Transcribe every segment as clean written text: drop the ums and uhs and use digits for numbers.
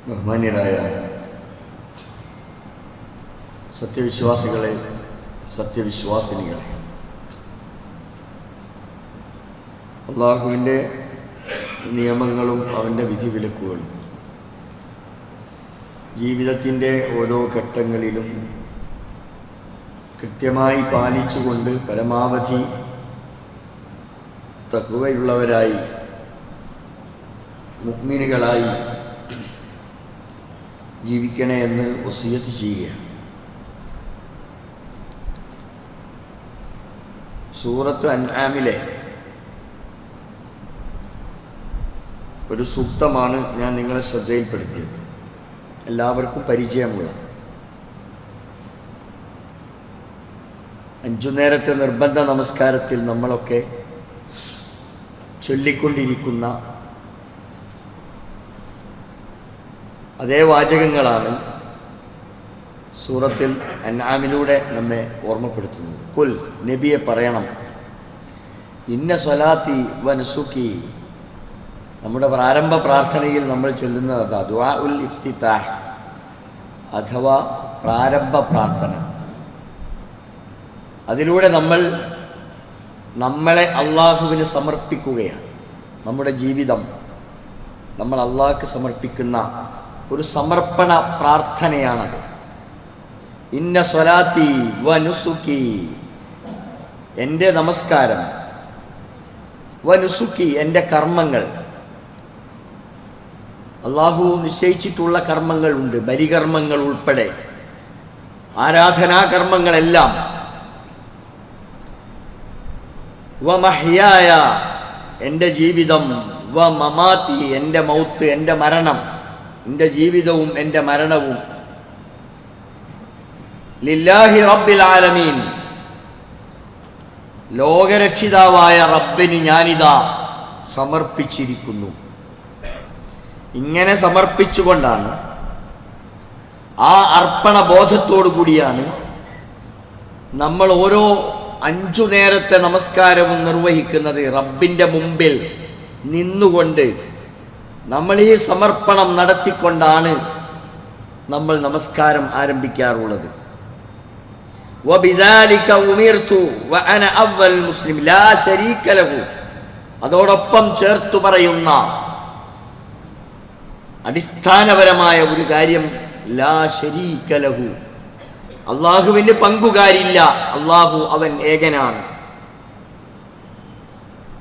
ബഹുമാന്യരായ സത്യവിശ്വാസികളെ, സത്യവിശ്വാസിനികളെ, അള്ളാഹുവിൻ്റെ നിയമങ്ങളും അവൻ്റെ വിധിവിലക്കുകളും ജീവിതത്തിൻ്റെ ഓരോ ഘട്ടങ്ങളിലും കൃത്യമായി പാലിച്ചുകൊണ്ട് പരമാവധി തഖ്വയുള്ളവരായി, മുഅ്മിനുകളായി ജീവിക്കണേ എന്ന് വസിയത്ത് ചെയ്യുക. സൂറത്ത് അൻആമിലെ ഒരു സൂക്തമാണ് ഞാൻ നിങ്ങളെ ശ്രദ്ധയിൽപ്പെടുത്തിയത്. എല്ലാവർക്കും പരിചയമുള്ള 5 നേരത്തെ നിർബന്ധ നമസ്കാരത്തിൽ നമ്മളൊക്കെ ചൊല്ലിക്കൊണ്ടിരിക്കുന്ന അതേ വാചകങ്ങളാണ് സൂറത്തിൽ അൻആമിലൂടെ നമ്മെ ഓർമ്മപ്പെടുത്തുന്നത്. കുൽ, നബിയെ പറയണം, ഇന്ന സ്വലാത്തി വ നുസുക്കി, നമ്മുടെ പ്രാരംഭ പ്രാർത്ഥനയിൽ നമ്മൾ ചൊല്ലുന്നത് അതാ, ദുആ ഉൽ ഇഫ്തിതാഹ് അഥവാ പ്രാരംഭ പ്രാർത്ഥന. അതിലൂടെ നമ്മളെ അള്ളാഹുവിന് സമർപ്പിക്കുകയാണ്. നമ്മുടെ ജീവിതം നമ്മൾ അള്ളാഹ്ക്ക് സമർപ്പിക്കുന്ന ഒരു സമർപ്പണ പ്രാർത്ഥനയാണത്. ഇന്ന സ്വലാത്തി വ നുസുക്കി, എൻ്റെ നമസ്കാരം, വ നുസുക്കി, എൻ്റെ കർമ്മങ്ങൾ. അള്ളാഹു നിശ്ചയിച്ചിട്ടുള്ള കർമ്മങ്ങളുണ്ട്, ബലികർമ്മങ്ങൾ ഉൾപ്പെടെ ആരാധനാകർമ്മങ്ങളെല്ലാം. വ മഹ്യായ, എൻ്റെ ജീവിതം, വ മമാതി, എൻ്റെ മൗത്ത്, എൻ്റെ മരണം, എൻ്റെ ജീവിതവും എൻ്റെ മരണവും, ലില്ലാഹി റബ്ബിൽ ആലമീൻ, ലോകരക്ഷിതാവായ റബ്ബിന് ഞാനിതാ സമർപ്പിച്ചിരിക്കുന്നു. ഇങ്ങനെ സമർപ്പിച്ചുകൊണ്ടാണ്, ആ അർപ്പണ ബോധത്തോടു കൂടിയാണ് നമ്മൾ ഓരോ 5 നേരത്തെ നമസ്കാരവും നിർവഹിക്കുന്നത്. റബ്ബിൻ്റെ മുമ്പിൽ നിന്നുകൊണ്ട് നമ്മൾ ഈ സമർപ്പണം നടത്തിക്കൊണ്ടാണ് നമ്മൾ നമസ്കാരം ആരംഭിക്കാറുള്ളത്. വബിദാലിക ഉമിർതു വഅന അവ്വൽ മുസ്ലിം ലാ ശരീക ലഹു, അതോടൊപ്പം ചേർത്തു പറയുന്ന അടിസ്ഥാനപരമായ ഒരു കാര്യം, ലാ ശരീക ലഹു, അള്ളാഹുവിന് പങ്കുകാരില്ല, അള്ളാഹു അവൻ ഏകനാണ്.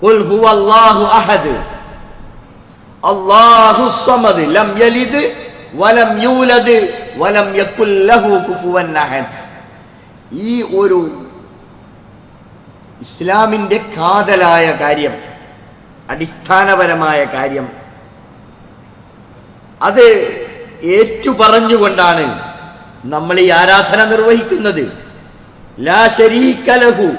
ഖുൽ ഹുവല്ലാഹു അഹദ് അല്ലാഹു സ്വമദ് ലം യലിദ് വലം യൂലദ് വലം യകുൽ ലഹു കുഫുവൻ അഹദ്. ഈ ഒരു ഇസ്ലാമിൻ്റെ കാതലായ കാര്യം, അടിസ്ഥാനപരമായ കാര്യം, അത് ഏറ്റുപറഞ്ഞുകൊണ്ടാണ് നമ്മൾ ഈ ആരാധന നിർവഹിക്കുന്നത്. ലാ ശരീക ലഹു,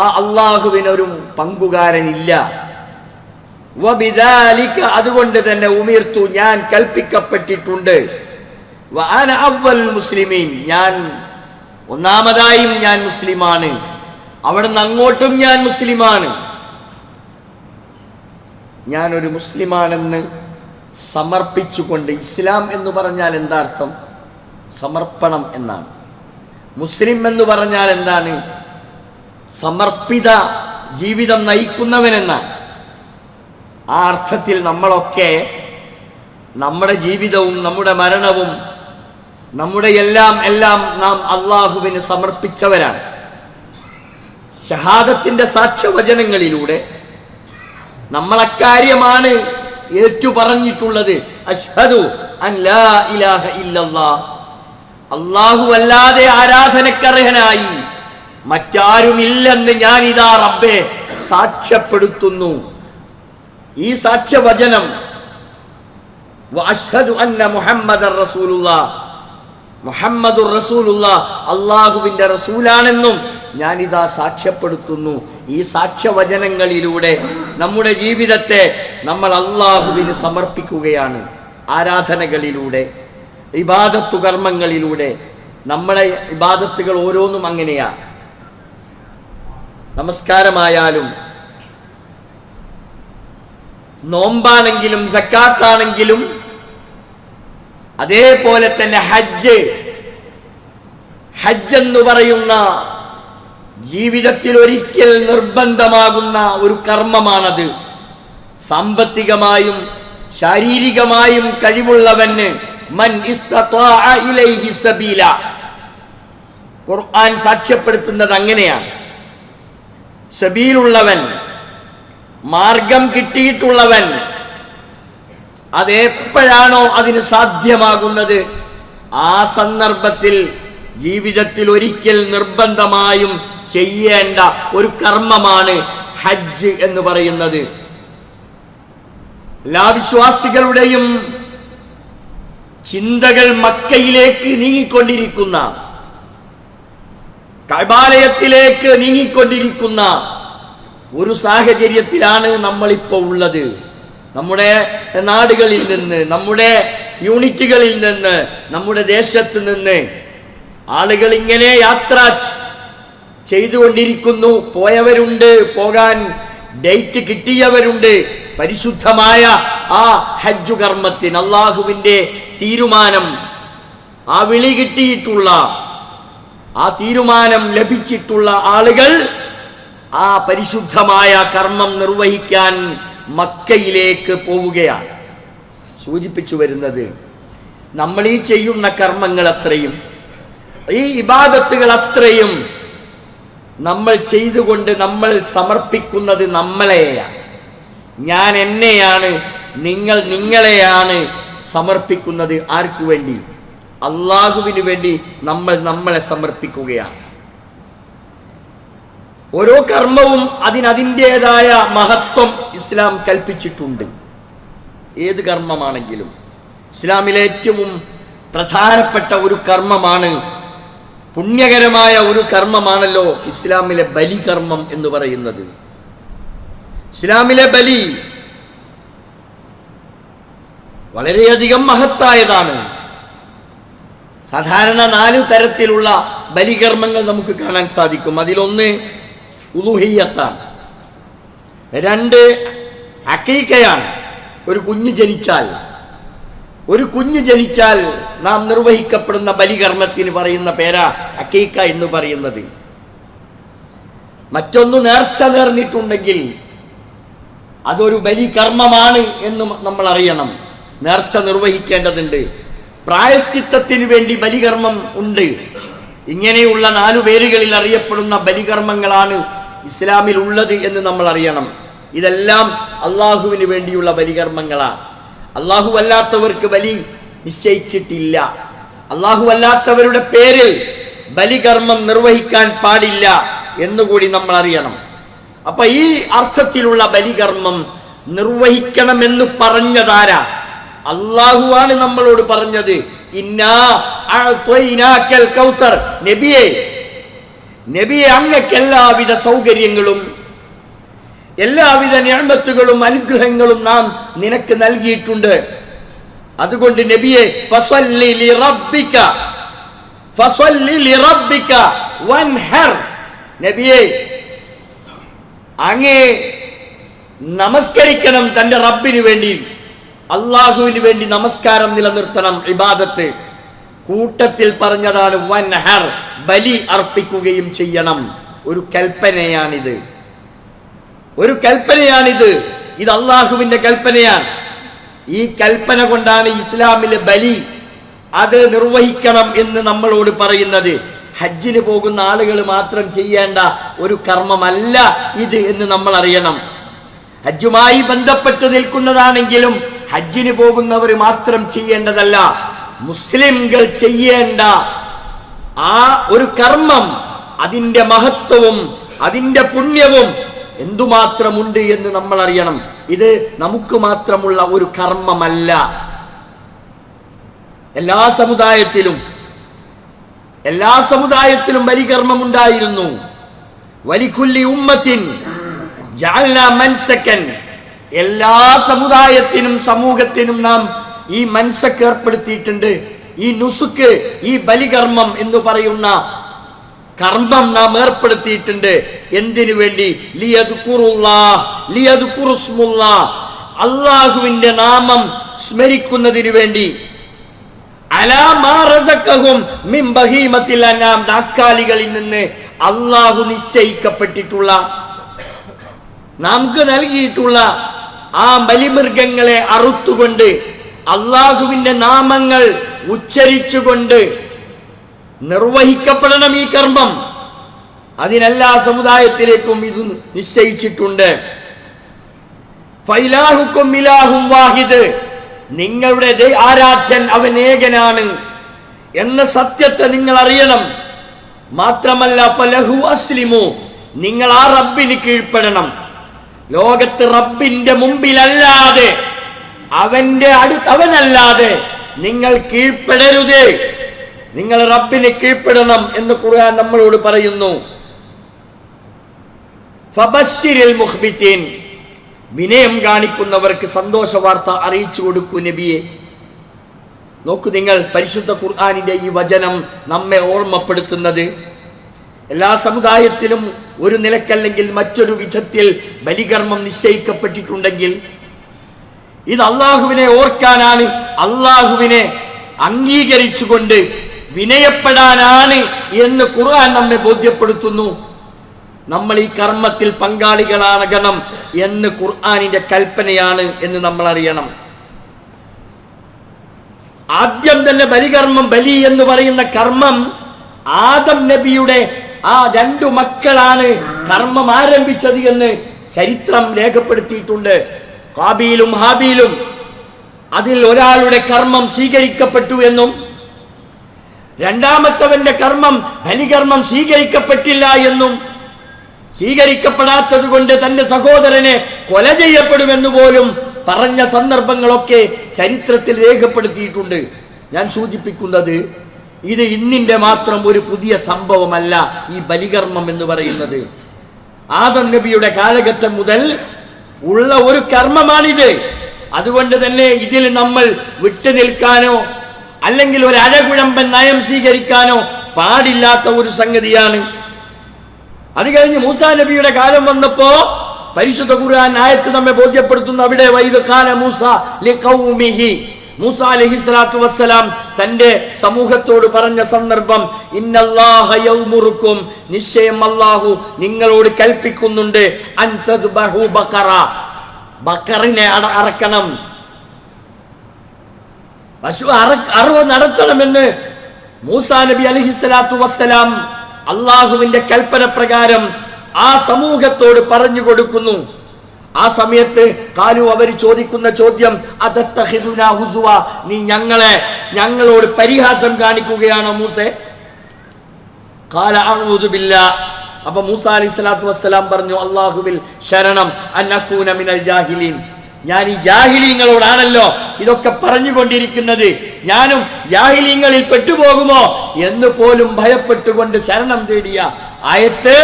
ആ അള്ളാഹുവിനൊരു പങ്കുകാരനില്ല. വബിദാലിക, അതുകൊണ്ട് തന്നെ ഉമിർത്തു, ഞാൻ കൽപ്പിക്കപ്പെട്ടിട്ടുണ്ട്. വഅന അവ്വൽ മുസ്ലിമീൻ, ഞാൻ ഒന്നാമതായും ഞാൻ മുസ്ലിമാണ്, അവിടുന്ന് അങ്ങോട്ടും ഞാൻ മുസ്ലിമാണ്. ഞാനൊരു മുസ്ലിമാണെന്ന് സമർപ്പിച്ചുകൊണ്ട്, ഇസ്ലാം എന്ന് പറഞ്ഞാൽ എന്താ അർത്ഥം? സമർപ്പണം എന്നാണ്. മുസ്ലിം എന്ന് പറഞ്ഞാൽ എന്താണ്? സമർപ്പിത ജീവിതം നയിക്കുന്നവനെന്നാണ്. ആ അർത്ഥത്തിൽ നമ്മളൊക്കെ നമ്മുടെ ജീവിതവും നമ്മുടെ മരണവും നമ്മുടെ എല്ലാം നാം അള്ളാഹുവിന് സമർപ്പിച്ചവരാണ്. ഷഹാദത്തിന്റെ സാക്ഷ്യവചനങ്ങളിലൂടെ നമ്മൾ അക്കാര്യമാണ് ഏറ്റുപറഞ്ഞിട്ടുള്ളത്. അഷ്ഹദു അൻ ലാ ഇലാഹ ഇല്ലല്ലാഹ്, അല്ലാഹു അല്ലാതെ ആരാധനക്കർഹനായി മറ്റാരുമില്ലെന്ന് ഞാനിതാ റബ്ബേ സാക്ഷ്യപ്പെടുത്തുന്നു. ഈ സാക്ഷ്യവചനം വഅഷ്ഹദു അന്ന മുഹമ്മദർ റസൂലുള്ളാഹ്, മുഹമ്മദുർ റസൂലുള്ളാഹ് അല്ലാഹുവിൻ്റെ റസൂലാണെന്നും ഞാനിതാ സാക്ഷ്യപ്പെടുത്തുന്നു. ഈ സാക്ഷ്യവചനങ്ങളിലൂടെ നമ്മുടെ ജീവിതത്തെ നമ്മൾ അള്ളാഹുവിന് സമർപ്പിക്കുകയാണ്. ആരാധനകളിലൂടെ, ഇബാദത്തു കർമ്മങ്ങളിലൂടെ. നമ്മുടെ ഇബാദത്തുകൾ ഓരോന്നും അങ്ങനെയാണ്. നമസ്കാരമായാലും നോമ്പാണെങ്കിലും സക്കാത്താണെങ്കിലും അതേപോലെ തന്നെ ഹജ്ജ് എന്ന് പറയുന്ന ജീവിതത്തിൽ ഒരിക്കൽ നിർബന്ധമാകുന്ന ഒരു കർമ്മമാണത്. സാമ്പത്തികമായും ശാരീരികമായും കഴിവുള്ളവന് മൻ ഇസ്തതാഅ ഇലൈഹി സബീല, ഖുർആൻ സാക്ഷ്യപ്പെടുത്തുന്നത് അങ്ങനെയാണ്. സബീലുള്ളവൻ, മാർഗം കിട്ടിയിട്ടുള്ളവൻ, അതെപ്പോഴാണോ അതിന് സാധ്യമാകുന്നത് ആ സന്ദർഭത്തിൽ ജീവിതത്തിൽ ഒരിക്കൽ നിർബന്ധമായും ചെയ്യേണ്ട ഒരു കർമ്മമാണ് ഹജ്ജ് എന്ന് പറയുന്നത്. എല്ലാ വിശ്വാസികളുടെയും ചിന്തകൾ മക്കയിലേക്ക് നീങ്ങിക്കൊണ്ടിരിക്കുന്ന, കഅബാലയത്തിലേക്ക് നീങ്ങിക്കൊണ്ടിരിക്കുന്ന ഒരു സാഹചര്യത്തിലാണ് നമ്മളിപ്പോൾ ഉള്ളത്. നമ്മുടെ നാടുകളിൽ നിന്ന്, നമ്മുടെ യൂണിറ്റുകളിൽ നിന്ന്, നമ്മുടെ ദേശത്ത് നിന്ന് ആളുകൾ ഇങ്ങനെ യാത്ര ചെയ്തുകൊണ്ടിരിക്കുന്നു. പോയവരുണ്ട്, പോകാൻ ഡേറ്റ് കിട്ടിയവരുണ്ട്. പരിശുദ്ധമായ ആ ഹജ്ജ് കർമ്മത്തിന് അള്ളാഹുവിൻ്റെ തീരുമാനം, ആ വിളി കിട്ടിയിട്ടുള്ള, ആ തീരുമാനം ലഭിച്ചിട്ടുള്ള ആളുകൾ ആ പരിശുദ്ധമായ കർമ്മം നിർവഹിക്കാൻ മക്കയിലേക്ക് പോവുകയാണ്. സൂചിപ്പിച്ചു വരുന്നത് നമ്മൾ ഈ ചെയ്യുന്ന കർമ്മങ്ങൾ അത്രയും, ഈ ഇബാദത്തുകൾ അത്രയും നമ്മൾ ചെയ്തുകൊണ്ട് നമ്മൾ സമർപ്പിക്കുന്നത് നമ്മളെയാണ്. ഞാൻ എന്നെയാണ്, നിങ്ങൾ നിങ്ങളെയാണ് സമർപ്പിക്കുന്നത്. ആർക്കു വേണ്ടി? അള്ളാഹുവിന് വേണ്ടി നമ്മൾ നമ്മളെ സമർപ്പിക്കുകയാണ്. ഓരോ കർമ്മവും അതിനതിൻ്റെതായ മഹത്വം ഇസ്ലാം കൽപ്പിച്ചിട്ടുണ്ട്. ഏത് കർമ്മമാണെങ്കിലും ഇസ്ലാമിലെ ഏറ്റവും പ്രധാനപ്പെട്ട ഒരു കർമ്മമാണ്, പുണ്യകരമായ ഒരു കർമ്മമാണല്ലോ ഇസ്ലാമിലെ ബലികർമ്മം എന്ന് പറയുന്നത്. ഇസ്ലാമിലെ ബലി വളരെയധികം മഹത്തായതാണ്. സാധാരണ 4 തരത്തിലുള്ള ബലികർമ്മങ്ങൾ നമുക്ക് കാണാൻ സാധിക്കും. അതിലൊന്ന് ഉളുഹിയ്യത്താണ്, 2 അഖീഖയാണ്. ഒരു കുഞ്ഞ് ജനിച്ചാൽ നാം നിർവഹിക്കപ്പെടുന്ന ബലികർമ്മത്തിന് പറയുന്ന പേരാ അഖീഖ എന്ന് പറയുന്നത്. മറ്റൊന്ന് നേർച്ച നേർന്നിട്ടുണ്ടെങ്കിൽ അതൊരു ബലികർമ്മമാണ് എന്ന് നമ്മൾ അറിയണം. നേർച്ച നിർവഹിക്കേണ്ടതുണ്ട്. പ്രായശ്ചിത്തത്തിന് വേണ്ടി ബലികർമ്മം ഉണ്ട്. ഇങ്ങനെയുള്ള 4 പേരുകളിൽ അറിയപ്പെടുന്ന ബലികർമ്മങ്ങളാണ് ഇസ്ലാമിൽ ഉള്ളത് എന്ന് നമ്മൾ അറിയണം. ഇതെല്ലാം അള്ളാഹുവിന് വേണ്ടിയുള്ള ബലികർമ്മങ്ങളാണ്. അള്ളാഹു അല്ലാത്തവർക്ക് ബലി നിശ്ചയിച്ചിട്ടില്ല. അള്ളാഹു അല്ലാത്തവരുടെ പേരിൽ ബലികർമ്മം നിർവഹിക്കാൻ പാടില്ല എന്നുകൂടി നമ്മൾ അറിയണം. അപ്പൊ ഈ അർത്ഥത്തിലുള്ള ബലികർമ്മം നിർവഹിക്കണമെന്ന് പറഞ്ഞതാരാ? അള്ളാഹുവാണ് നമ്മളോട് പറഞ്ഞത്. ഇന്നാ അഅ്തൈനാക്കൽ കൗസർ, നബിയെ അങ്ങക്ക് എല്ലാവിധ സൗകര്യങ്ങളും എല്ലാവിധ നിഅമത്തുകളും അനുഗ്രഹങ്ങളും നാം നിനക്ക് നൽകിയിട്ടുണ്ട്. അതുകൊണ്ട് നബിയെ ഫസല്ലി ലിറബ്ബിക വൻഹർ, നബിയെ അങ്ങേ നമസ്കരിക്കണം തന്റെ റബ്ബിന് വേണ്ടി, അള്ളാഹുവിന് വേണ്ടി നമസ്കാരം നിലനിർത്തണം, ഇബാദത്ത്. കൂട്ടത്തിൽ പറഞ്ഞതാണ് വൻഹർ, ബലി അർപ്പിക്കുകയും ചെയ്യണം. ഒരു കൽപ്പനയാണിത്. ഇത് അള്ളാഹുവിന്റെ കൽപ്പനയാണ്. ഈ കൽപ്പന കൊണ്ടാണ് ഇസ്ലാമിലെ ബലി അത് നിർവഹിക്കണം എന്ന് നമ്മളോട് പറയുന്നത്. ഹജ്ജിന് പോകുന്ന ആളുകൾ മാത്രം ചെയ്യേണ്ട ഒരു കർമ്മമല്ല ഇത് എന്ന് നമ്മൾ അറിയണം. ഹജ്ജുമായി ബന്ധപ്പെട്ട് നിൽക്കുന്നതാണെങ്കിലും ഹജ്ജിന് പോകുന്നവർ മാത്രം ചെയ്യേണ്ടതല്ല, മുസ്ലിംകൾ ചെയ്യേണ്ട ആ ഒരു കർമ്മം, അതിൻ്റെ മഹത്വവും അതിൻ്റെ പുണ്യവും എന്തുമാത്രമുണ്ട് എന്ന് നമ്മൾ അറിയണം. ഇത് നമുക്ക് മാത്രമുള്ള ഒരു കർമ്മമല്ല. എല്ലാ സമുദായത്തിലും ബലികർമ്മം ഉണ്ടായിരുന്നു. വലികുല്ലി ഉമ്മത്തിൻ ജഅൽനാ മൻസകൻ, എല്ലാ സമുദായത്തിനും സമൂഹത്തിനും നാം ഈ മൻസക് ഏർപ്പെടുത്തിയിട്ടുണ്ട്. ഈ നുസുക്ക്, ഈ ബലികർമ്മം എന്ന് പറയുന്ന കർമ്മം നാം ഏർപ്പെടുത്തിയിട്ടുണ്ട്. എന്തിനു വേണ്ടി? അള്ളാഹുവിന്റെ നാമം സ്മരിക്കുന്നതിന് വേണ്ടി. അലാ മാ റസഖഹും മിൻ ബഹീമത്തിൽ അനാം, നാക്കാലികളിൽ നിന്ന് അല്ലാഹു നിശ്ചയിക്കപ്പെട്ടിട്ടുള്ള, നമുക്ക് നൽകിയിട്ടുള്ള ആ ബലിമൃഗങ്ങളെ അറുത്തുകൊണ്ട് അള്ളാഹുവിന്റെ നാമങ്ങൾ ഉച്ചരിച്ചുകൊണ്ട് നിർവഹിക്കപ്പെടണം ഈ കർമ്മം. അതിനെല്ലാ സമുദായത്തിലേക്കും ഇത് നിശ്ചയിച്ചിട്ടുണ്ട്. ഫൈലാഹുക്കും ഇലാഹും വാഹിദ്, നിങ്ങളുടെ ആരാധ്യൻ അവൻ ഏകനാണ് എന്ന സത്യത്തെ നിങ്ങൾ അറിയണം. മാത്രമല്ല ഫലഹു അസ്ലിമു, നിങ്ങൾ ആ റബ്ബിന് കീഴ്പ്പെടണം. ലോകത്ത് റബ്ബിന്റെ മുമ്പിലല്ലാതെ, അവന്റെ അവനല്ലാതെ നിങ്ങൾ കീഴ്പ്പെടരുത്. നിങ്ങൾ റബ്ബിന് കീഴ്പ്പെടണം എന്ന് ഖുർആൻ നമ്മളോട് പറയുന്നു. ഫബശ്ശിരിൽ മുഖ്ബിതീൻ, വിനയം കാണിക്കുന്നവർക്ക് സന്തോഷ വാർത്ത അറിയിച്ചു കൊടുക്കൂ നബിയെ. നോക്കൂ നിങ്ങൾ, പരിശുദ്ധ ഖുർആനിന്റെ ഈ വചനം നമ്മെ ഓർമ്മപ്പെടുത്തുന്നത്, എല്ലാ സമുദായത്തിലും ഒരു നിലക്കല്ലെങ്കിൽ മറ്റൊരു വിധത്തിൽ ബലികർമ്മം നിശ്ചയിക്കപ്പെട്ടിട്ടുണ്ടെങ്കിൽ ഇത് അള്ളാഹുവിനെ ഓർക്കാനാണ്, അള്ളാഹുവിനെ അംഗീകരിച്ചുകൊണ്ട് വിനയപ്പെടാനാണ് എന്ന് ഖുർആൻ നമ്മെ ബോധ്യപ്പെടുത്തുന്നു. നമ്മൾ ഈ കർമ്മത്തിൽ പങ്കാളികളാകണം എന്ന് ഖുർആനിന്റെ കൽപ്പനയാണ് എന്ന് നമ്മൾ അറിയണം. ആദ്യം തന്നെ ബലികർമ്മം, ബലി എന്ന് പറയുന്ന കർമ്മം ആദം നബിയുടെ ആ 2 മക്കളാണ് കർമ്മം ആരംഭിച്ചത് എന്ന് ചരിത്രം രേഖപ്പെടുത്തിയിട്ടുണ്ട്. ഹാബീലും ഹാബീലും. അതിൽ ഒരാളുടെ കർമ്മം സ്വീകരിക്കപ്പെട്ടു എന്നും രണ്ടാമത്തവന്റെ കർമ്മം, ബലികർമ്മം സ്വീകരിക്കപ്പെട്ടില്ല എന്നും, സ്വീകരിക്കപ്പെടാത്തത് കൊണ്ട് തന്റെ സഹോദരനെ കൊല ചെയ്യപ്പെടുമെന്ന് പോലും പറഞ്ഞ സന്ദർഭങ്ങളൊക്കെ ചരിത്രത്തിൽ രേഖപ്പെടുത്തിയിട്ടുണ്ട്. ഞാൻ സൂചിപ്പിക്കുന്നത്, ഇത് ഇന്നിന്റെ മാത്രം ഒരു പുതിയ സംഭവമല്ല. ഈ ബലികർമ്മം എന്ന് പറയുന്നത് ആദം നബിയുടെ കാലഘട്ടം മുതൽ ഉള്ള ഒരു കർമ്മമാണിത്. അതുകൊണ്ട് തന്നെ ഇതിൽ നമ്മൾ വിട്ടുനിൽക്കാനോ അല്ലെങ്കിൽ ഒരു അഴകുഴമ്പൻ നയം സ്വീകരിക്കാനോ പാടില്ലാത്ത ഒരു സംഗതിയാണ്. അത് കഴിഞ്ഞ് മൂസാ നബിയുടെ കാലം വന്നപ്പോ പരിശുദ്ധ ഖുർആൻ ആയത്ത് നമ്മെ ബോധ്യപ്പെടുത്തുന്നു. അവിടെ വൈദ് ഖാല മൂസ ലിഖൗമിഹി, മൂസ അലൈഹിസ്സലാത്തു വസ്സലാം തന്റെ സമൂഹത്തോട് പറഞ്ഞ സന്ദർഭം, ഇന്നല്ലാഹ യൗമുറുക്കും, നിശ്ചയം അല്ലാഹു നിങ്ങളോട് കൽപ്പിക്കുന്നുണ്ട്, അൻ തദ്ബഹു ബഖറ, ബക്കറിനെ അറക്കണം, പശു അറുവ് നടത്തണമെന്ന് മൂസാ നബി അലൈഹിസ്സലാത്തു വസ്സലാം അള്ളാഹുവിന്റെ കൽപ്പന പ്രകാരം ആ സമൂഹത്തോട് പറഞ്ഞു കൊടുക്കുന്നു. ആ സമയത്ത് കാലു അവർ ചോദിക്കുന്ന ചോദ്യം, അതത്തഖിദുനാ ഹുസുവ, നീ ഞങ്ങളോട് പരിഹാസം കാണിക്കുകയാണോ മൂസേ? ഖാല അഊദു ബില്ലാഹ്. അപ്പൊ മൂസ അലൈഹിസ്സലാത്തു വസ്സലാം പറഞ്ഞു, അല്ലാഹുവിൽ ശരണം, അന്നകൂന മിനൽ ജാഹിലീൻ, ഞാൻ ഈ ജാഹിലീങ്ങളോടാണല്ലോ ഇതൊക്കെ പറഞ്ഞുകൊണ്ടിരിക്കുന്നത്, ഞാനും ജാഹിലീങ്ങളിൽ പെട്ടുപോകുമോ എന്ന് പോലും ഭയപ്പെട്ടുകൊണ്ട് ശരണം തേടിയ ആയത്ത്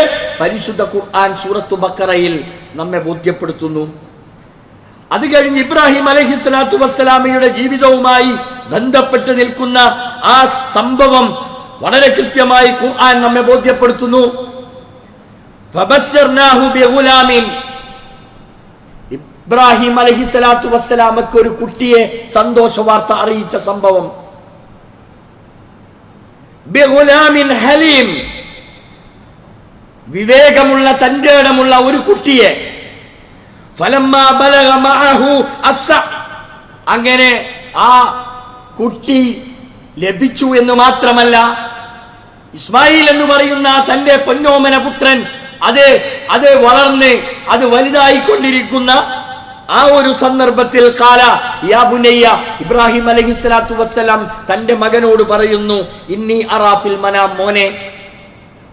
പരിശുദ്ധ ഖുർആൻ സൂറത്തു ബഖറയിൽ നമ്മെ ബോധ്യപ്പെടുത്തുന്നു. അത് കഴിഞ്ഞ് ഇബ്രാഹിം അലൈഹിസ്സലാത്തു വസ്സലാമയുടെ ജീവിതവുമായി ബന്ധപ്പെട്ട് നിൽക്കുന്ന ആ സംഭവം വളരെ കൃത്യമായി ഖുർആൻ നമ്മെ ബോധ്യപ്പെടുത്തുന്നു. ഫബശ്ശർനാഹു ബിഗുലാമിൻ, ഇബ്രാഹിം അലൈഹിസ്സലാത്തു വസ്സലാമക്ക് ഒരു കുട്ടിയെ സന്തോഷ വാർത്ത അറിയിച്ച സംഭവം. ബിഗുലാമിൻ ഹലീം, വിവേകമുള്ള തന്റെ ഇടമുള്ള ഒരു കുട്ടിയെ. ഫലമ്മാ ബലഗ മഅഹു അസ്സ, അങ്ങനെ ആ കുട്ടി ലഭിച്ചു എന്ന് മാത്രമല്ല, ഇസ്മായിൽ എന്ന് പറയുന്ന തന്റെ പൊന്നോമന പുത്രൻ അത് വളർന്ന് അത് വലുതായിക്കൊണ്ടിരിക്കുന്ന ആ ഒരു സന്ദർഭത്തിൽ കാല യാ ബുനയ്യ, ഇബ്രാഹിം അലൈഹിസ്സലാത്തു വസ്സലാം തന്റെ മകനോട് പറയുന്നു, ഇന്നി അറാഫിൽ മനാം,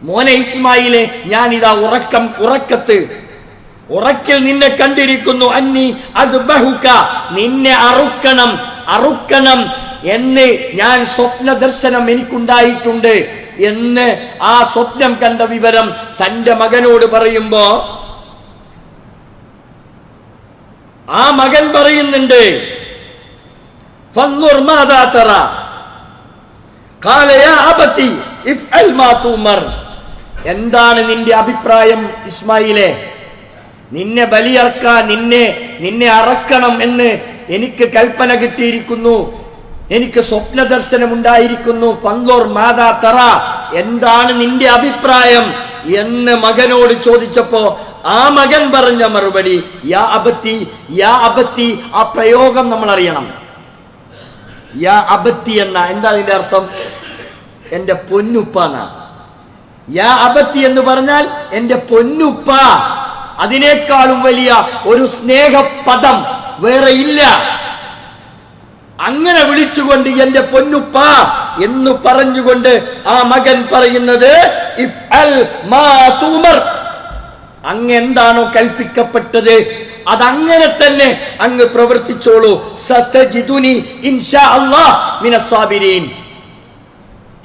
മോനെ ഇസ്മായിലെ, ഞാൻ ഇതാ ഉറക്കിൽ നിന്നെ കണ്ടിരിക്കുന്നു, അന്നി അദ്ബഹുക, നിന്നെ അറുക്കണം എന്ന് ഞാൻ സ്വപ്ന ദർശനം എനിക്കുണ്ടായിട്ടുണ്ട് എന്ന് ആ സ്വപ്നം കണ്ട വിവരം തന്റെ മകനോട് പറയുമ്പോ ആ മകൻ പറയുന്നുണ്ട്, ഫൻദുർ മാദാ തറ, ഖാല യാ അബതി ഇഫ്അൽ മാ തുമർ, എന്താണ് നിന്റെ അഭിപ്രായം ഇസ്മായിലെ? നിന്നെ ബലിയർക്കാൻ, നിന്നെ അറക്കണം എന്ന് എനിക്ക് കൽപ്പന കിട്ടിയിരിക്കുന്നു. എനിക്ക് സ്വപ്ന ദർശനമുണ്ടായിരിക്കുന്നു, ഫൻദുർ മാദാ തറ, എന്താണ് നിന്റെ അഭിപ്രായം എന്ന് മകനോട് ചോദിച്ചപ്പോ ആ മകൻ പറഞ്ഞ മറുപടി യാ അബത്തി, യാ അബത്തി. ആ പ്രയോഗം നമ്മൾ അറിയണം. യാ അബത്തി എന്ന എന്താ അതിന്റെ അർത്ഥം? എന്റെ പൊന്നുപ്പ എന്നാ. യാ അബത്തി എന്ന് പറഞ്ഞാൽ എന്റെ പൊന്നുപ്പ. അതിനേക്കാളും വലിയ ഒരു സ്നേഹപദം വേറെ ഇല്ല. അങ്ങനെ വിളിച്ചുകൊണ്ട് എന്റെ പൊന്നുപ്പ എന്ന് പറഞ്ഞുകൊണ്ട് ആ മകൻ പറയുന്നത് ഇഫ്അൽ മാ തുമർ, അങ്ങ് എന്താണോ കൽപ്പിക്കപ്പെട്ടത് അതങ്ങനെ തന്നെ അങ്ങ് പ്രവർത്തിച്ചോളൂ. സതജിദുനി ഇൻഷാ അല്ലാഹ് മിനസ് സാബിരീൻ.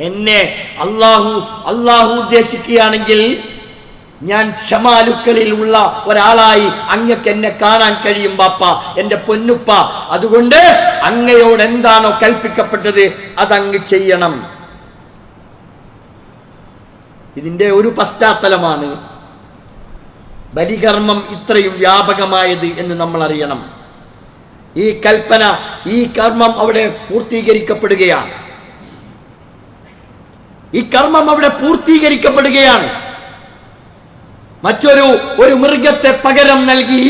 എന്നെ അല്ലാഹു ഉദ്ദേശിക്കുകയാണെങ്കിൽ ഞാൻ ക്ഷമാലുക്കളിൽ ഉള്ള ഒരാളായി അങ്ങക്ക് എന്നെ കാണാൻ കഴിയും ബാപ്പ, എന്റെ പൊന്നുപ്പ. അതുകൊണ്ട് അങ്ങയോട് എന്താണോ കൽപ്പിക്കപ്പെട്ടത് അതങ്ങ് ചെയ്യണം. ഇതിന്റെ ഒരു പശ്ചാത്തലമാണ് ബലികർമ്മം ഇത്രയും വ്യാപകമായത് എന്ന് നമ്മൾ അറിയണം. ഈ കൽപ്പന, ഈ കർമ്മം അവിടെ പൂർത്തീകരിക്കപ്പെടുകയാണ്. ഈ കർമ്മം അവിടെ പൂർത്തീകരിക്കപ്പെടുകയാണ്. ഒരു മൃഗത്തെ പകരം നൽകി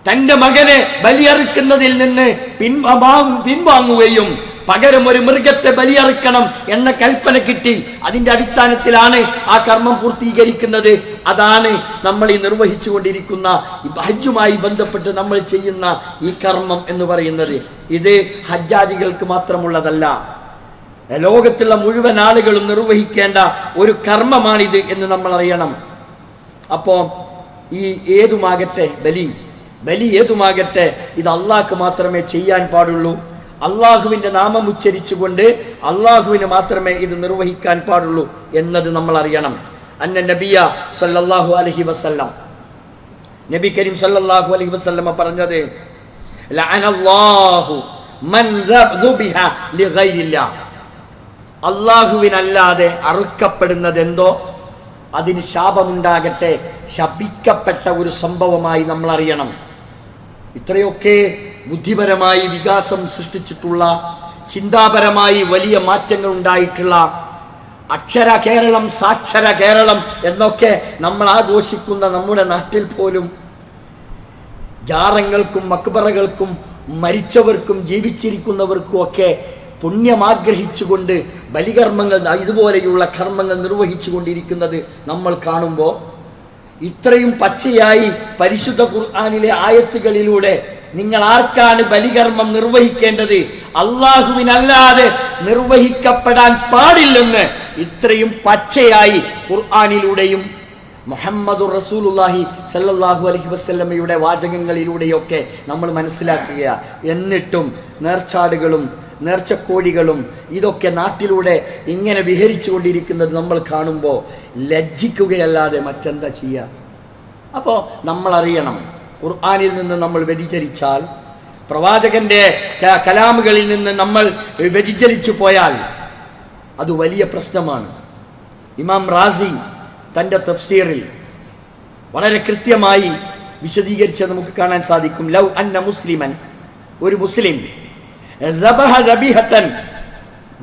തന്റെ മകനെ ബലിയറുക്കുന്നതിൽ നിന്ന് പിൻവാങ്ങുകയും പകരം ഒരു മൃഗത്തെ ബലിയറുക്കണം എന്ന കൽപ്പന കിട്ടി. അതിന്റെ അടിസ്ഥാനത്തിലാണ് ആ കർമ്മം പൂർത്തീകരിക്കുന്നത്. അതാണ് നമ്മൾ ഈ നിർവഹിച്ചു കൊണ്ടിരിക്കുന്ന ഹജ്ജുമായി ബന്ധപ്പെട്ട് നമ്മൾ ചെയ്യുന്ന ഈ കർമ്മം എന്ന് പറയുന്നത്. ഇത് ഹജ്ജാജികൾക്ക് മാത്രമുള്ളതല്ല, ലോകത്തുള്ള മുഴുവൻ ആളുകളും നിർവഹിക്കേണ്ട ഒരു കർമ്മമാണിത് എന്ന് നമ്മൾ അറിയണം. അപ്പോ ഈ ഏതുമാകട്ടെ ബലി ഏതുമാകട്ടെ, ഇത് അള്ളാഹ്ക്ക് മാത്രമേ ചെയ്യാൻ പാടുള്ളൂ. അള്ളാഹുവിന്റെ നാമം ഉച്ചരിച്ചുകൊണ്ട് അള്ളാഹുവിന് മാത്രമേ ഇത് നിർവഹിക്കാൻ പാടുള്ളൂ എന്നത് നമ്മൾ അറിയണം. അന്ന നബിയ സല്ലല്ലാഹു അലൈഹി വസല്ലം, നബി കരീം സല്ലല്ലാഹു അലൈഹി വസല്ലം പറഞ്ഞത് ലഅനല്ലാഹു മൻ ദുബിഹ ലിഗൈരില്ലാഹ്, അള്ളാഹുവിനല്ലാതെ അറുക്കപ്പെടുന്നത് എന്തോ അതിന് ശാപമുണ്ടാകട്ടെ, ശപിക്കപ്പെട്ട ഒരു സംഭവമായി നമ്മൾ അറിയണം. ഇത്രയൊക്കെ ബുദ്ധിപരമായി വികാസം സൃഷ്ടിച്ചിട്ടുള്ള, ചിന്താപരമായി വലിയ മാറ്റങ്ങൾ ഉണ്ടായിട്ടുള്ള, അക്ഷര കേരളം സാക്ഷര കേരളം എന്നൊക്കെ നമ്മൾ ആഘോഷിക്കുന്ന നമ്മുടെ നാട്ടിൽ പോലും ജാറങ്ങൾക്കും മക്ബറകൾക്കും മരിച്ചവർക്കും ജീവിച്ചിരിക്കുന്നവർക്കും ഒക്കെ പുണ്യം ആഗ്രഹിച്ചുകൊണ്ട് ബലികർമ്മങ്ങൾ, ഇതുപോലെയുള്ള കർമ്മങ്ങൾ നിർവഹിച്ചു കൊണ്ടിരിക്കുന്നത് നമ്മൾ കാണുമ്പോൾ ഇത്രയും പച്ചയായി പരിശുദ്ധ ഖുർആനിലെ ആയത്തുകളിലൂടെ നിങ്ങൾ ആർക്കാണ് ബലികർമ്മം നിർവഹിക്കേണ്ടത്, അള്ളാഹുവിനല്ലാതെ നിർവഹിക്കപ്പെടാൻ പാടില്ലെന്ന് ഇത്രയും പച്ചയായി ഖുർആനിലൂടെയും മുഹമ്മദുർ റസൂലുള്ളാഹി സല്ലല്ലാഹു അലൈഹി വസല്ലമയുടെ വാചകങ്ങളിലൂടെയൊക്കെ നമ്മൾ മനസ്സിലാക്കുക. എന്നിട്ടും നേർച്ചാടുകളും നേർച്ചക്കോഴികളും ഇതൊക്കെ നാട്ടിലൂടെ ഇങ്ങനെ വിഹരിച്ചു കൊണ്ടിരിക്കുന്നത് നമ്മൾ കാണുമ്പോൾ ലജ്ജിക്കുകയല്ലാതെ മറ്റെന്താ ചെയ്യുക? അപ്പോൾ നമ്മൾ അറിയണം, ഖുർആനിൽ നിന്ന് നമ്മൾ വ്യതിചരിച്ചാൽ, പ്രവാചകന്റെ കലാമുകളിൽ നിന്ന് നമ്മൾ വ്യതിചലിച്ചു പോയാൽ അത് വലിയ പ്രശ്നമാണ്. ഇമാം റാസി തൻ്റെ തഫ്സീറിൽ വളരെ കൃത്യമായി വിശദീകരിച്ച് നമുക്ക് കാണാൻ സാധിക്കും. ലൗ അന്ന മുസ്ലിമൻ, ഒരു മുസ്ലിം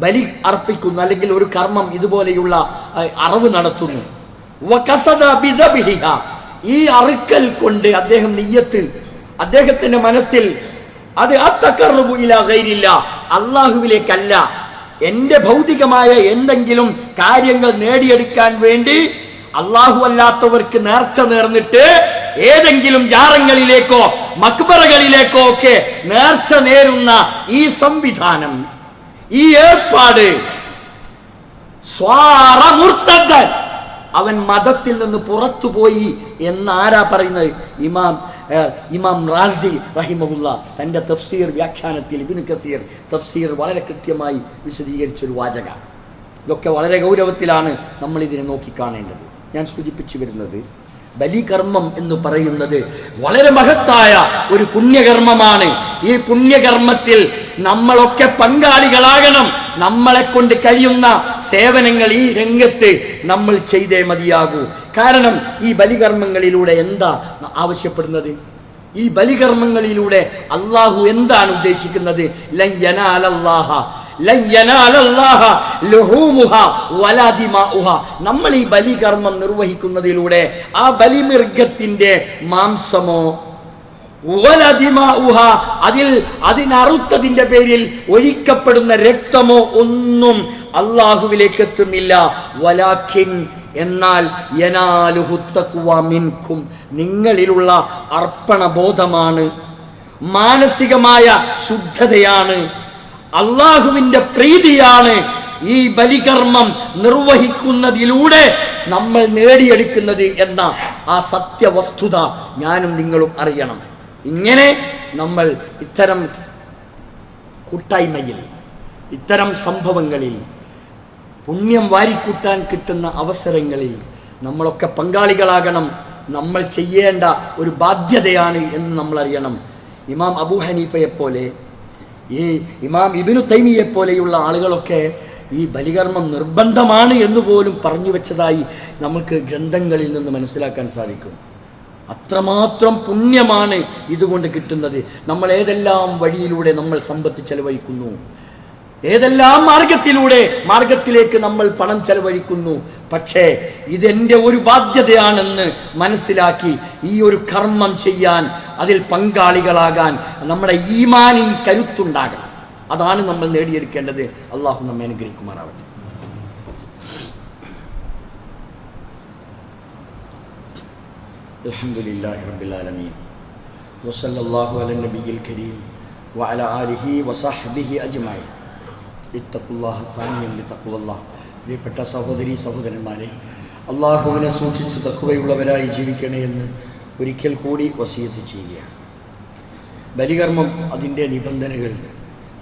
ബലി അർപ്പിക്കുന്നു, അല്ലെങ്കിൽ ഒരു കർമ്മം ഇതുപോലെയുള്ള അറവ് നടത്തുന്നു, ഈ അറുക്കൽ കൊണ്ട് അദ്ദേഹം നിയ്യത്ത്, അദ്ദേഹത്തിന്റെ മനസ്സിൽ അത് അത്തഖറുബു ഇലാ ഗൈരില്ലാ, അല്ലാഹുവിലേക്കല്ല, എന്റെ ഭൗതികമായ എന്തെങ്കിലും കാര്യങ്ങൾ നേടിയെടുക്കാൻ വേണ്ടി അല്ലാഹു അല്ലാത്തവർക്ക് നേർച്ച നേർന്നിട്ട് ഏതെങ്കിലും ജാറങ്ങളിലേക്കോ മക്ബറകളിലേക്കോ ഒക്കെ നേർച്ച നേരുന്ന ഈ സംവിധാനം, ഈ ഏർപ്പാട്, സ്വാറ മുർത്തദ്ദൻ, അവൻ മതത്തിൽ നിന്ന് പുറത്തുപോയി എന്നാരാ പറയുന്നത്? ഇമാം റാസി റഹിമഹുല്ല തൻ്റെ തഫ്സീർ വ്യാഖ്യാനത്തിൽ, ഇബ്നു കസീർ തഫ്സീർ വളരെ കൃത്യമായി വിശദീകരിച്ചൊരു വാചക. ഇതൊക്കെ വളരെ ഗൗരവത്തിലാണ് നമ്മൾ ഇതിനെ നോക്കിക്കാണേണ്ടത്. ഞാൻ സൂചിപ്പിച്ചു വരുന്നത്, ബലികർമ്മം എന്ന് പറയുന്നത് വളരെ മഹത്തായ ഒരു പുണ്യകർമ്മമാണ്. ഈ പുണ്യകർമ്മത്തിൽ നമ്മളൊക്കെ പങ്കാളികളാകണം. നമ്മളെ കൊണ്ട് കഴിയുന്ന സേവനങ്ങൾ ഈ രംഗത്ത് നമ്മൾ ചെയ്തേ മതിയാകൂ. കാരണം ഈ ബലികർമ്മങ്ങളിലൂടെ എന്താ ആവശ്യപ്പെടുന്നത്? ഈ ബലികർമ്മങ്ങളിലൂടെ അള്ളാഹു എന്താണ് ഉദ്ദേശിക്കുന്നത്? ലൻ യനാലല്ലാഹ നമ്മൾ ഈ ബലികർമ്മം നിർവഹിക്കുന്നതിലൂടെ ആ ബലിമൃഗത്തിന്റെ മാംസമോ അതിനറുത്തതിന്റെ പേരിൽ ഒഴിക്കപ്പെടുന്ന രക്തമോ ഒന്നും അള്ളാഹുവിലേക്ക് എത്തുന്നില്ല. വലാകിൻ എന്നാൽ യനാലുഹു തഖ്വ മിൻകും നിങ്ങളിലുള്ള അർപ്പണബോധമാണ്, മാനസികമായ ശുദ്ധതയാണ്, അള്ളാഹുവിന്റെ പ്രീതിയാണ് ഈ ബലികർമ്മം നിർവഹിക്കുന്നതിലൂടെ നമ്മൾ നേടിയെടുക്കുന്നത് എന്ന ആ സത്യവസ്തുത ഞാനും നിങ്ങളും അറിയണം. ഇങ്ങനെ നമ്മൾ ഇത്തരം കൂട്ടായ്മയിൽ, ഇത്തരം സംഭവങ്ങളിൽ, പുണ്യം വാരിക്കൂട്ടാൻ കിട്ടുന്ന അവസരങ്ങളിൽ നമ്മളൊക്കെ പങ്കാളികളാകണം. നമ്മൾ ചെയ്യേണ്ട ഒരു ബാധ്യതയാണ് എന്ന് നമ്മൾ അറിയണം. ഇമാം അബൂ ഹനീഫയെപ്പോലെ, ഈ ഇമാം ഇബ്നു തൈമിയെപ്പോലെയുള്ള ആളുകളൊക്കെ ഈ ബലികർമ്മം നിർബന്ധമാണ് എന്ന് പോലും പറഞ്ഞു വെച്ചതായി നമുക്ക് ഗ്രന്ഥങ്ങളിൽ നിന്ന് മനസ്സിലാക്കാൻ സാധിക്കും. അത്രമാത്രം പുണ്യമാണ് ഇതുകൊണ്ട് കിട്ടുന്നത്. നമ്മൾ ഏതെല്ലാം വഴിയിലൂടെ നമ്മൾ സമ്പത്ത് ചെലവഴിക്കുന്നു, ഏതെല്ലാം മാർഗത്തിലേക്ക് നമ്മൾ പണം ചെലവഴിക്കുന്നു. പക്ഷേ ഇതെൻ്റെ ഒരു ബാധ്യതയാണെന്ന് മനസ്സിലാക്കി ഈ ഒരു കർമ്മം ചെയ്യാൻ, അതിൽ പങ്കാളികളാകാൻ നമ്മുടെ ഈമാനിൻ കരുത്തുണ്ടാകണം. അതാണ് നമ്മൾ നേടിയെടുക്കേണ്ടത്. അള്ളാഹു നമ്മെ അനുഗ്രഹിക്കുമാറാവട്ടെ. അൽഹംദുലില്ലാഹി റബ്ബിൽ ആലമീൻ വസല്ലല്ലാഹു അലാ നബിയിൽ കരീം വഅലാ ആലിഹി വസഹ്ബിഹി അജ്മഈൻ. ഇത്തഖുല്ലാഹ ഫാനിയം ബിതഖ്വല്ലാഹ്. പ്രിയപ്പെട്ട സഹോദരീ സഹോദരന്മാരെ, അള്ളാഹുവിനെ സൂക്ഷിച്ച് തഖ്വയുള്ളവരായി ജീവിക്കണേ എന്ന് ഒരിക്കൽ കൂടി വസിയത്ത് ചെയ്യുകയാണ്. ബലികർമ്മം, അതിൻ്റെ നിബന്ധനകൾ.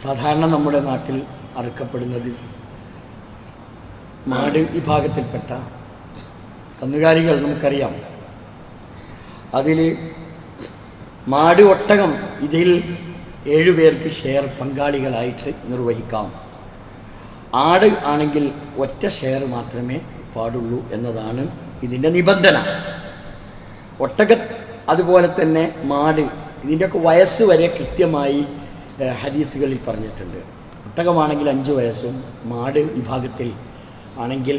സാധാരണ നമ്മുടെ നാട്ടിൽ അറുക്കപ്പെടുന്നത് മാട് വിഭാഗത്തിൽപ്പെട്ട കന്നുകാലികൾ നമുക്കറിയാം. അതിൽ മാട്, ഒട്ടകം, ഇതിൽ 7 പേർക്ക് ഷെയർ പങ്കാളികളായിട്ട് നിർവഹിക്കാം. ആട് ആണെങ്കിൽ ഒറ്റ ഷെയർ മാത്രമേ പാടുള്ളൂ എന്നതാണ് ഇതിൻ്റെ നിബന്ധന. അതുപോലെ തന്നെ മാട്, ഇതിൻ്റെയൊക്കെ വയസ്സ് വരെ കൃത്യമായി ഹദീസുകളിൽ പറഞ്ഞിട്ടുണ്ട്. ഒട്ടകമാണെങ്കിൽ 5 വയസ്സും, മാട് വിഭാഗത്തിൽ ആണെങ്കിൽ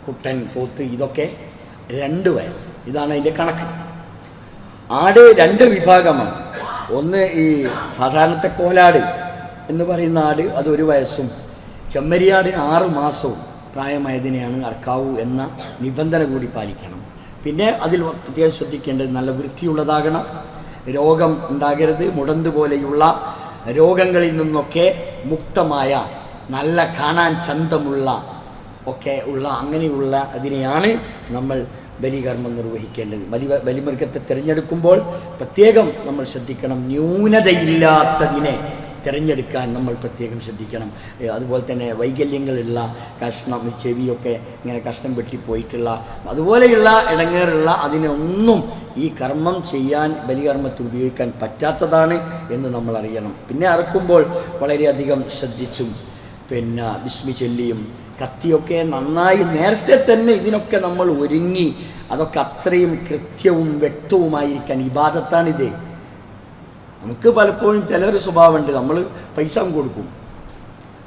കുട്ടൻ, പോത്ത്, ഇതൊക്കെ 2 വയസ്സ്. ഇതാണ് അതിൻ്റെ കണക്ക്. ആട് 2 വിഭാഗമാണ്. ഒന്ന് ഈ സാധാരണത്തെ കോലാട് എന്ന് പറയുന്ന ആട്, അത് 1 വയസ്സും, ചെമ്മരിയാടിന് 6 മാസവും പ്രായമായതിനെയാണ് അറക്കാവൂ എന്ന നിബന്ധന കൂടി പാലിക്കണം. പിന്നെ അതിൽ പ്രത്യേകം ശ്രദ്ധിക്കേണ്ടത് നല്ല വൃത്തിയുള്ളതാകണം, രോഗം ഉണ്ടാകരുത്. മുടന്ത് പോലെയുള്ള രോഗങ്ങളിൽ നിന്നൊക്കെ മുക്തമായ, നല്ല കാണാൻ ചന്തമുള്ള ഒക്കെ ഉള്ള, അങ്ങനെയുള്ള അതിനെയാണ് നമ്മൾ ബലികർമ്മം നിർവഹിക്കേണ്ടത്. ബലിമൃഗത്തെ തിരഞ്ഞെടുക്കുമ്പോൾ പ്രത്യേകം നമ്മൾ ശ്രദ്ധിക്കണം. ന്യൂനതയില്ലാത്തതിനെ തിരഞ്ഞെടുക്കാൻ നമ്മൾ പ്രത്യേകം ശ്രദ്ധിക്കണം. അതുപോലെ തന്നെ വൈകല്യങ്ങളുള്ള, കഷ്ണം, ചെവിയൊക്കെ ഇങ്ങനെ കഷ്ണം വെട്ടിപ്പോയിട്ടുള്ള, അതുപോലെയുള്ള ഇടങ്ങേറുള്ള, അതിനൊന്നും ഈ കർമ്മം ചെയ്യാൻ, ബലികർമ്മത്തിൽ ഉപയോഗിക്കാൻ പറ്റാത്തതാണ് എന്ന് നമ്മൾ അറിയണം. പിന്നെ അറുക്കുമ്പോൾ വളരെയധികം ശ്രദ്ധിച്ചും പിന്നെ ബിസ്മി ചൊല്ലിയും, കത്തിയൊക്കെ നന്നായി നേരത്തെ തന്നെ ഇതിനൊക്കെ നമ്മൾ ഒരുങ്ങി, അതൊക്കെ അത്രയും കൃത്യവും വ്യക്തവുമായിരിക്കാൻ. ഇബാദത്താണിത്. നമുക്ക് പലപ്പോഴും ചിലൊരു സ്വഭാവമുണ്ട്, നമ്മൾ പൈസ കൊടുക്കും,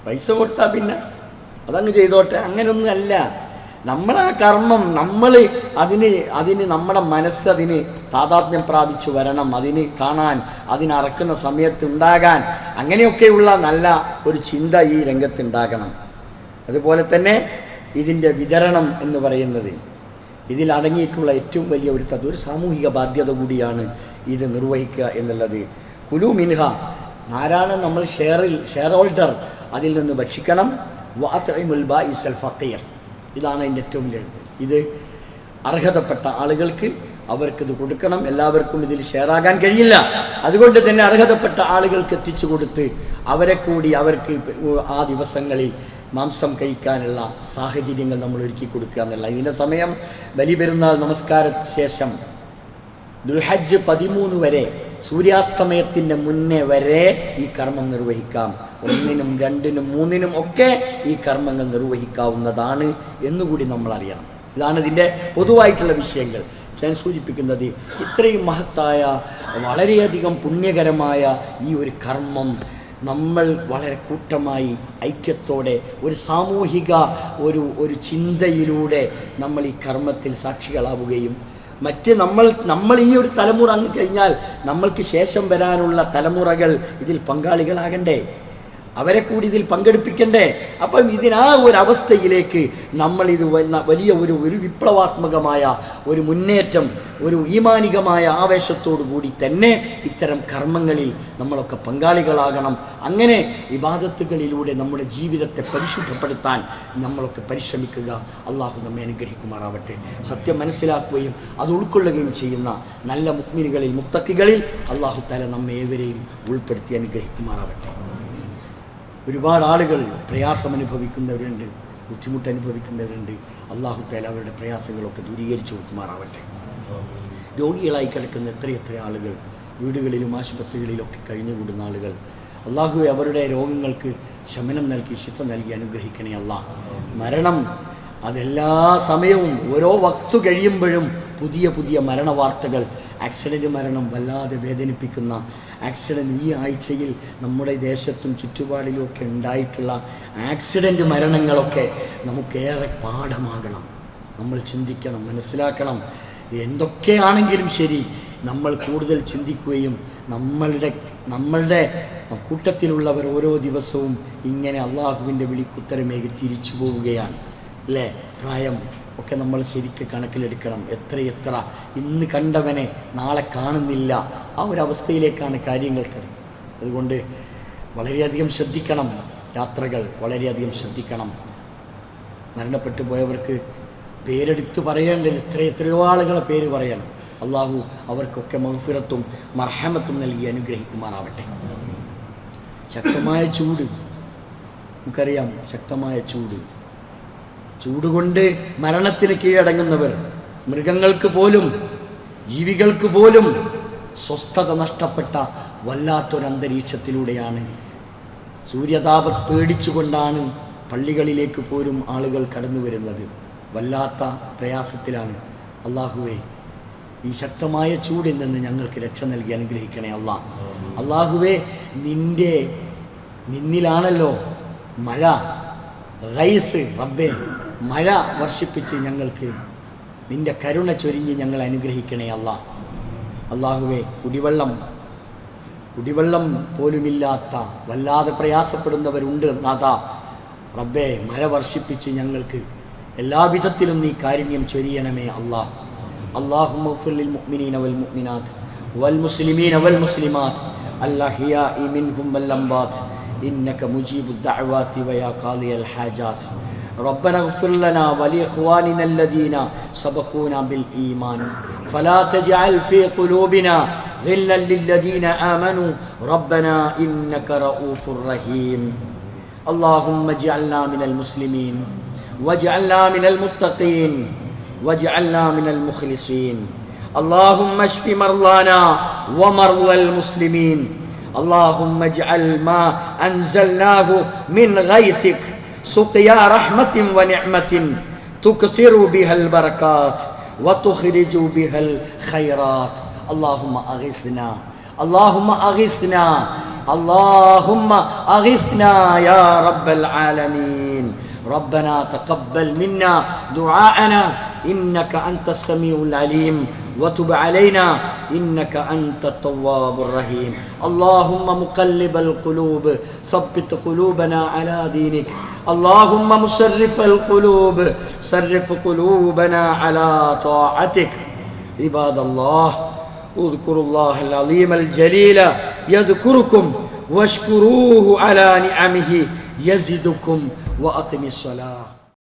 പൈസ കൊടുത്താൽ പിന്നെ അതങ്ങ് ചെയ്തോട്ടെ, അങ്ങനെയൊന്നും അല്ല. നമ്മളാ കർമ്മം നമ്മൾ അതിന് നമ്മുടെ മനസ്സ് അതിന് താതാത്മ്യം പ്രാപിച്ചു വരണം, അതിന് കാണാൻ, അതിനറക്കുന്ന സമയത്ത് ഉണ്ടാകാൻ, അങ്ങനെയൊക്കെയുള്ള നല്ല ഒരു ചിന്ത ഈ രംഗത്തുണ്ടാകണം. അതുപോലെ തന്നെ ഇതിൻ്റെ വിതരണം എന്ന് പറയുന്നത്, ഇതിൽ അടങ്ങിയിട്ടുള്ള ഏറ്റവും വലിയ ഒരു സാമൂഹിക ബാധ്യത കൂടിയാണ് ഇത് നിർവഹിക്കുക എന്നുള്ളത്. കുലു മിൻഹ, ആരാണ് നമ്മൾ ഷെയർ ഹോൾഡർ, അതിൽ നിന്ന് ഭക്ഷിക്കണം. വഅത്ഇമുൽ ബാഇസൽ ഫഖീർ, ഇതാണ് അതിൻ്റെ ഏറ്റവും വലിയ. ഇത് അർഹതപ്പെട്ട ആളുകൾക്ക് അവർക്കിത് കൊടുക്കണം. എല്ലാവർക്കും ഇതിൽ ഷെയറാകാൻ കഴിയില്ല. അതുകൊണ്ട് തന്നെ അർഹതപ്പെട്ട ആളുകൾക്ക് എത്തിച്ചു കൊടുത്ത് അവരെ കൂടി അവർക്ക് ആ ദിവസങ്ങളിൽ മാംസം കഴിക്കാനുള്ള സാഹചര്യങ്ങൾ നമ്മൾ ഒരുക്കി കൊടുക്കുക എന്നുള്ള. ഇതിൻ്റെ സമയം ബലിപെരുന്നാൾ നമസ്കാരത്തിന് ശേഷം ദുൽഹജ്ജ് 13 വരെ, സൂര്യാസ്തമയത്തിൻ്റെ മുന്നേ വരെ ഈ കർമ്മം നിർവഹിക്കാം. 1-നും 2-നും 3-നും ഒക്കെ ഈ കർമ്മങ്ങൾ നിർവഹിക്കാവുന്നതാണ് എന്നുകൂടി നമ്മൾ അറിയണം. ഇതാണ് ഇതിൻ്റെ പൊതുവായിട്ടുള്ള വിഷയങ്ങൾ. ഞാൻ സൂചിപ്പിക്കുന്നത് ഇത്രയും മഹത്തായ വളരെയധികം പുണ്യകരമായ ഈ ഒരു കർമ്മം നമ്മൾ വളരെ കൂട്ടമായി ഐക്യത്തോടെ ഒരു സാമൂഹിക ഒരു ചിന്തയിലൂടെ നമ്മൾ ഈ കർമ്മത്തിൽ സാക്ഷികളാവുകയും മറ്റ് നമ്മൾ ഈ ഒരു തലമുറ അങ്ങ് കഴിഞ്ഞാൽ നമ്മൾക്ക് ശേഷം വരാനുള്ള തലമുറകൾ ഇതിൽ പങ്കാളികളാകണ്ടേ, അവരെ കൂടി ഇതിൽ പങ്കെടുപ്പിക്കണ്ടേ? അപ്പം ഒരവസ്ഥയിലേക്ക് നമ്മളിത് വലിയ ഒരു വിപ്ലവാത്മകമായ ഒരു മുന്നേറ്റം, ഒരു ഈമാനികമായ ആവേശത്തോടു കൂടി തന്നെ ഇത്തരം കർമ്മങ്ങളിൽ നമ്മളൊക്കെ പങ്കാളികളാകണം. അങ്ങനെ ഇബാദത്തുകളിലൂടെ നമ്മുടെ ജീവിതത്തെ പരിശുദ്ധപ്പെടുത്താൻ നമ്മളൊക്കെ പരിശ്രമിക്കുക. അള്ളാഹു നമ്മെ അനുഗ്രഹിക്കുമാറാവട്ടെ. സത്യം മനസ്സിലാക്കുകയും അത് ഉൾക്കൊള്ളുകയും ചെയ്യുന്ന നല്ല മുഅ്മിനുകളിൽ മുത്തഖികളിൽ അള്ളാഹു തആല നമ്മെ ഏവരെയും ഉൾപ്പെടുത്തി അനുഗ്രഹിക്കുമാറാവട്ടെ. ഒരുപാട് ആളുകൾ പ്രയാസം അനുഭവിക്കുന്നവരുണ്ട്, ബുദ്ധിമുട്ട് അനുഭവിക്കുന്നവരുണ്ട്. അള്ളാഹു തആല അവരുടെ പ്രയാസങ്ങളൊക്കെ ദൂരീകരിച്ചു കൊടുക്കുമാറാവട്ടെ. രോഗികളായി കിടക്കുന്ന എത്രയെത്ര ആളുകൾ വീടുകളിലും ആശുപത്രികളിലൊക്കെ കഴിഞ്ഞുകൂടുന്ന ആളുകൾ, അള്ളാഹുവെ അവരുടെ രോഗങ്ങൾക്ക് ശമനം നൽകി ശിഫ നൽകി അനുഗ്രഹിക്കണേ അല്ലാഹ്. മരണം അതെല്ലാ സമയവും ഓരോ വക്തു കഴിയുമ്പോഴും പുതിയ പുതിയ മരണ വാർത്തകൾ. ആക്സിഡൻറ്റ് മരണം വല്ലാതെ വേദനിപ്പിക്കുന്ന ആക്സിഡൻറ്റ് ഈ ആഴ്ചയിൽ നമ്മുടെ ദേശത്തും ചുറ്റുപാടിലും ഒക്കെ ഉണ്ടായിട്ടുള്ള ആക്സിഡൻറ്റ് മരണങ്ങളൊക്കെ നമുക്കേറെ പാഠമാകണം. നമ്മൾ ചിന്തിക്കണം, മനസ്സിലാക്കണം. എന്തൊക്കെയാണെങ്കിലും ശരി നമ്മൾ കൂടുതൽ ചിന്തിക്കുകയും നമ്മളുടെ കൂട്ടത്തിലുള്ളവർ ഓരോ ദിവസവും ഇങ്ങനെ അള്ളാഹുവിൻ്റെ വിളിക്കുത്തരമേകി തിരിച്ചു പോവുകയാണ് അല്ലേ? പ്രായം ഒക്കെ നമ്മൾ ശരിക്കും കണക്കിലെടുക്കണം. എത്ര ഇന്ന് കണ്ടവനെ നാളെ കാണുന്നില്ല, ആ ഒരവസ്ഥയിലേക്കാണ് കാര്യങ്ങൾ കിടക്കുന്നത്. അതുകൊണ്ട് വളരെയധികം ശ്രദ്ധിക്കണം, യാത്രകൾ വളരെയധികം ശ്രദ്ധിക്കണം. മരണപ്പെട്ടു പോയവർക്ക് പേരെടുത്ത് പറയേണ്ടത് എത്രയോ ആളുകളെ പേര് പറയണം. അള്ളാഹു അവർക്കൊക്കെ മഗ്ഫിറത്തും മർഹമത്തും നൽകി അനുഗ്രഹിക്കുമാറാവട്ടെ. ശക്തമായ ചൂട്, നമുക്കറിയാം, ശക്തമായ ചൂട് കൊണ്ട് മരണത്തിന് കീഴടങ്ങുന്നവർ, മൃഗങ്ങൾക്ക് പോലും ജീവികൾക്ക് പോലും സ്വസ്ഥത നഷ്ടപ്പെട്ട വല്ലാത്തൊരന്തരീക്ഷത്തിലൂടെയാണ്, സൂര്യതാപം പേടിച്ചുകൊണ്ടാണ് പള്ളികളിലേക്ക് പോലും ആളുകൾ കടന്നു വരുന്നത്. വല്ലാത്ത പ്രയാസത്തിലാണ്. അള്ളാഹുവേ, ഈ ശക്തമായ ചൂടിൽ നിന്ന് ഞങ്ങൾക്ക് രക്ഷ നൽകി അനുഗ്രഹിക്കണേ അല്ലാഹ്. അള്ളാഹുവേ, നിന്നിലാണല്ലോ മഴ, ഗൈസ്, റബ്ബേ, മഴ വർഷിപ്പിച്ച് ഞങ്ങൾക്ക് നിൻ്റെ കരുണ ചൊരിഞ്ഞ് ഞങ്ങൾ അനുഗ്രഹിക്കണേ അല്ലാഹ്. അള്ളാഹുവേ, കുടിവെള്ളം പോലുമില്ലാത്ത വല്ലാതെ പ്രയാസപ്പെടുന്നവരുണ്ട് നാഥാ. റബ്ബേ, മഴ വർഷിപ്പിച്ച് ഞങ്ങൾക്ക് എല്ലാവിധത്തിലും നീ കാരുണ്യം ചൊരിയണമേ അല്ലാഹ്. اللهم اغفر للمؤمنين والمؤمنات والمسلمين والمسلمات الأحياء منهم والأموات إنك مجيب الدعوات ويا قاضي الحاجات. ربنا اغفر لنا ولإخواننا الذين سبقونا بالإيمان فلا تجعل في قلوبنا غلا للذين آمنوا ربنا إنك رؤوف رحيم. اللهم اجعلنا من المسلمين واجعلنا من المتقين واجعلنا من المخلصين. اللهم اشف مرضانا ومرضى المسلمين. اللهم اجعل ما أنزلناه من غيثك سقيا رحمة ونعمة تكثر بها البركات وتخرج بها الخيرات. اللهم أغثنا، اللهم أغثنا، اللهم أغثنا يا رب العالمين. ربنا تقبل منا دعاءنا إنك أنت السميع العليم وتب علينا إنك أنت التواب الرحيم. اللهم مقلب القلوب ثبت قلوبنا على دينك. اللهم مصرف القلوب صرف قلوبنا على طاعتك. عباد الله، اذكروا الله العظيم الجليل يذكركم واشكروه على نعمه يزدكم وأقم الصلاة.